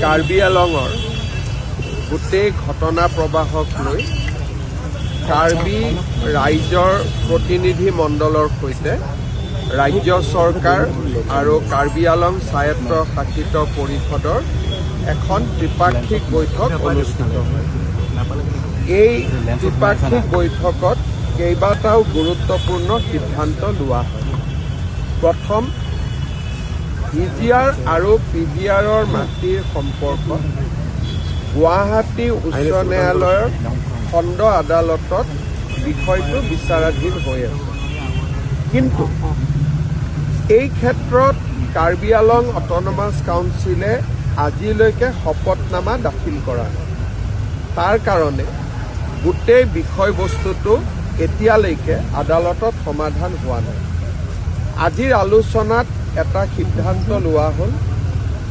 কাৰ্বি আলঙৰ গোটেই ঘটনা প্ৰবাহক লৈ কাৰ্বি ৰাইজৰ প্ৰতিনিধি মণ্ডলৰ সৈতে ৰাজ্য চৰকাৰ আৰু কাৰ্বি আলং স্বায়ত্ত শাসিত পৰিষদৰ এখন ত্ৰিপাক্ষিক বৈঠক অনুষ্ঠিত হয়। এই ত্ৰিপাক্ষিক বৈঠকত কেইবাটাও গুৰুত্বপূৰ্ণ সিদ্ধান্ত লোৱা হয়। প্ৰথম, ভিজিআৰ আৰু পিজিআৰৰ মাটিৰ সম্পৰ্কত গুৱাহাটী উচ্চ ন্যায়ালয়ৰ খণ্ড আদালতত বিষয়টো বিচাৰাধীন হৈ আছে। কিন্তু এই ক্ষেত্ৰত কাৰ্বি আলং অট'নমাছ কাউন্সিলে আজিলৈকে শপতনামা দাখিল কৰা নাই। তাৰ কাৰণে গোটেই বিষয়বস্তুটো এতিয়ালৈকে আদালতত সমাধান হোৱা নাই। আজিৰ আলোচনাত এটা সিদ্ধান্ত লোৱা হ'ল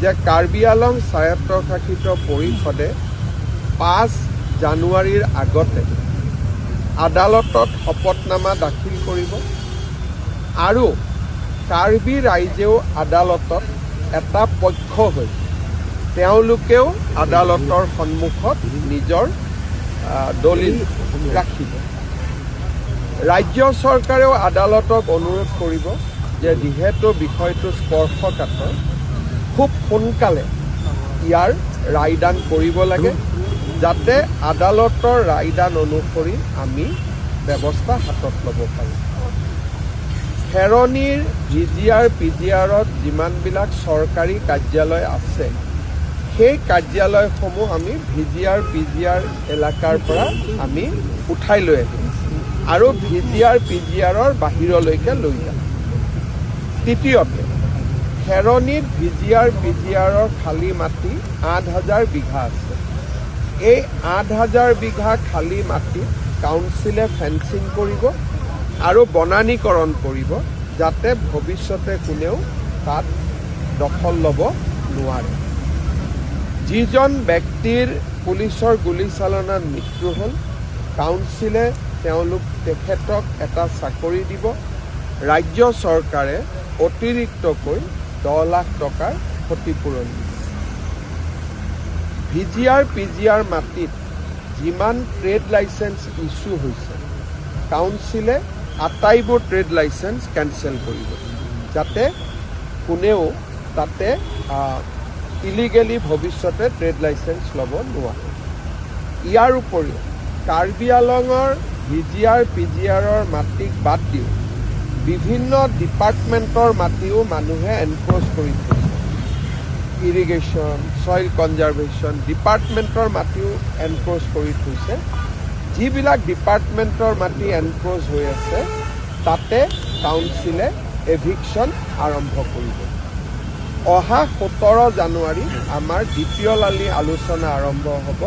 যে কাৰ্বি আলং স্বায়ত্তশাসিত পৰিষদে 5 জানুৱাৰীৰ আগতে আদালতত শপতনামা দাখিল কৰিব আৰু কাৰ্বি ৰাইজেও আদালতত এটা পক্ষ হৈ তেওঁলোকেও আদালতৰ সন্মুখত নিজৰ দলিল ৰাখিব। ৰাজ্য চৰকাৰেও আদালতক অনুৰোধ কৰিব যে যিহেতু বিষয়টো স্পৰ্শকাতৰ, খুব সোনকালে ইয়াৰ ৰায়দান কৰিব লাগে, যাতে আদালতৰ ৰায়দান অনুসৰি আমি ব্যৱস্থা হাতত ল'ব পাৰোঁ। খেৰণিৰ ভিজিআৰ পিজিআৰত যিমানবিলাক চৰকাৰী কাৰ্যালয় আছে, সেই কাৰ্যালয়সমূহ আমি ভিজিআৰ পিজিআৰ এলেকাৰ পৰা আমি উঠাই লৈ আহিম আৰু ভিজিআৰ পিজিআৰৰ বাহিৰলৈকে লৈ যাম। তৃতীয়তে, খেৰণিত ভিজিআৰ পিজিআৰৰ খালী মাটি 8,000 বিঘা আছে। এই 8,000 বিঘা খালী মাটি কাউন্সিলে ফেন্সিং কৰিব আৰু বনানীকৰণ কৰিব, যাতে ভৱিষ্যতে কোনেও তাত দখল ল'ব নোৱাৰে। যিজন ব্যক্তিৰ পুলিচৰ গুলীচালনাত মৃত্যু হ'ল, কাউন্সিলে তেখেতক এটা চাকৰি দিব। ৰাজ্য চৰকাৰে অতিৰিক্তকৈ 10 লাখ টকাৰ ক্ষতিপূৰণ দিব। ভিজিআৰ পিজিআৰ মাটিত যিমান ট্ৰেড লাইচেন্স ইছ্যু হৈছে, কাউন্সিলে আটাইবোৰ ট্ৰেড লাইচেন্স কেনচেল কৰিব, যাতে কোনেও তাতে ইলিগেলি ভৱিষ্যতে ট্ৰেড লাইচেন্স ল'ব নোৱাৰে। ইয়াৰ উপৰিও কাৰ্বি আলঙৰ ভিজিআৰ পিজিআৰৰ মাটিক বাদ দিও বিভিন্ন ডিপাৰ্টমেণ্টৰ মাটিও মানুহে এনক্ৰ'চ কৰি থৈছে। ইৰিগেশ্যন, ছইল কনজাৰ্ভেশ্যন ডিপাৰ্টমেণ্টৰ মাটিও এনক্ৰ'চ কৰি থৈছে। যিবিলাক ডিপাৰ্টমেণ্টৰ মাটি এনক্ৰ'চ হৈ আছে, তাতে কাউন্সিলে এভিকশ্যন আৰম্ভ কৰিব। অহা 17 জানুৱাৰী আমাৰ দ্বিতীয় লানি আলোচনা আৰম্ভ হ'ব।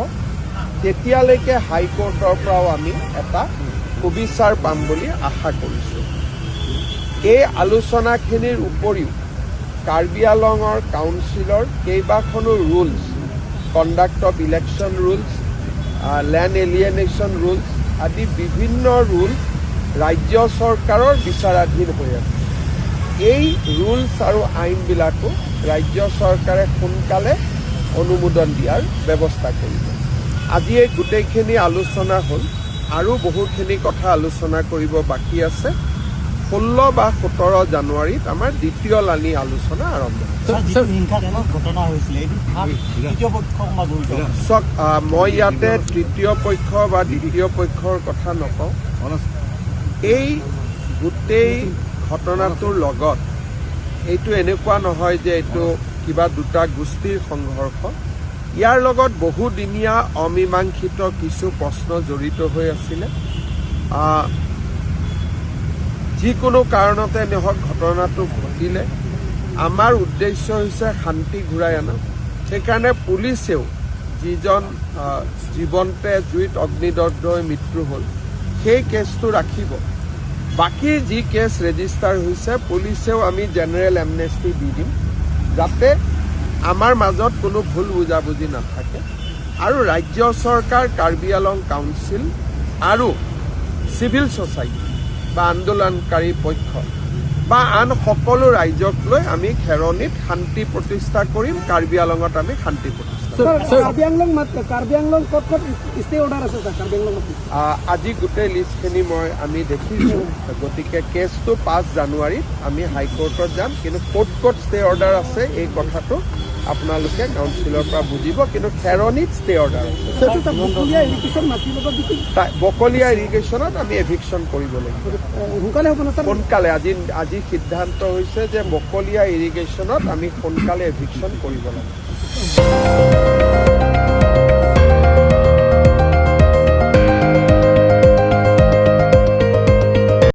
তেতিয়ালৈকে হাইকোৰ্টৰ পৰাও আমি এটা সুবিচাৰ পাম বুলি আশা কৰিছোঁ। এই আলোচনাখিনিৰ উপৰিও কাৰ্বি আলঙৰ কাউন্সিলৰ কেইবাখনো rules, conduct of election rules, land alienation rules আদি বিভিন্ন ৰুলছ ৰাজ্য চৰকাৰৰ বিচাৰাধীন হৈ আছে। এই ৰুলছ আৰু আইনবিলাকো ৰাজ্য চৰকাৰে সোনকালে অনুমোদন দিয়াৰ ব্যৱস্থা কৰিব। আজি এই গোটেইখিনি আলোচনা হ'ল, আৰু বহুখিনি কথা আলোচনা কৰিব বাকী আছে। 16 বা 17 জানুৱাৰীত আমাৰ দ্বিতীয় লানি আলোচনা আৰম্ভ হ'ব। চাওক, মই ইয়াতে তৃতীয় পক্ষ বা দ্বিতীয় পক্ষৰ কথা নকওঁ। এই গোটেই ঘটনাটোৰ লগত এইটো এনেকুৱা নহয় যে এইটো কিবা দুটা গোষ্ঠীৰ সংঘৰ্ষ। ইয়াৰ লগত বহুদিনীয়া অমীমাংসিত কিছু প্ৰশ্ন জড়িত হৈ আছিলে। যিকোনো কাৰণতে নহওক ঘটনাটো ঘটিলে আমাৰ উদ্দেশ্য হৈছে শান্তি ঘূৰাই অনা। সেইকাৰণে পুলিচেও যিজন জীৱন্তে জুইত অগ্নিদগ্ধ হৈ মৃত্যু হ'ল, সেই কেছটো ৰাখিব। বাকী যি কেছ ৰেজিষ্টাৰ হৈছে, পুলিচেও আমি জেনেৰেল এমনেষ্টি দি দিম, যাতে আমাৰ মাজত কোনো ভুল বুজাবুজি নাথাকে। আৰু ৰাজ্য চৰকাৰ, কাৰ্বি আলং কাউন্সিল আৰু চিভিল ছ'চাইটি বা আন্দোলনকাৰী পক্ষ বা আন সকলো ৰাইজক লৈ আমি খেৰণীত শান্তি প্ৰতিষ্ঠা কৰিম, কাৰ্বি আংলঙত আমি শান্তি প্ৰতিষ্ঠা কৰিম। কাৰ্বি আংলং ক'ত ষ্টে অৰ্ডাৰ আছে ছাৰ কাৰ্বি আংলঙত? আজি গোটেই লিষ্টখিনি আমি দেখিছোঁ, গতিকে কেছটো 5 জানুৱাৰীত আমি হাইকোৰ্টত যাম, কিন্তু ক'ত ষ্টে অৰ্ডাৰ আছে এই কথাটো আপোনালোকে কাউন্সিলৰ পৰা বুজিব, কিন্তু খেৰণীত ষ্টে অৰ্ডাৰ আছে। বকলীয়া ইৰিগেশ্যনত আমি এভিকশ্যন কৰিব লাগিব সোনকালে। আজি সিদ্ধান্ত হৈছে যে বকলীয়া ইৰিগেশ্যনত আমি সোনকালে এভিকশ্যন কৰিব লাগিব।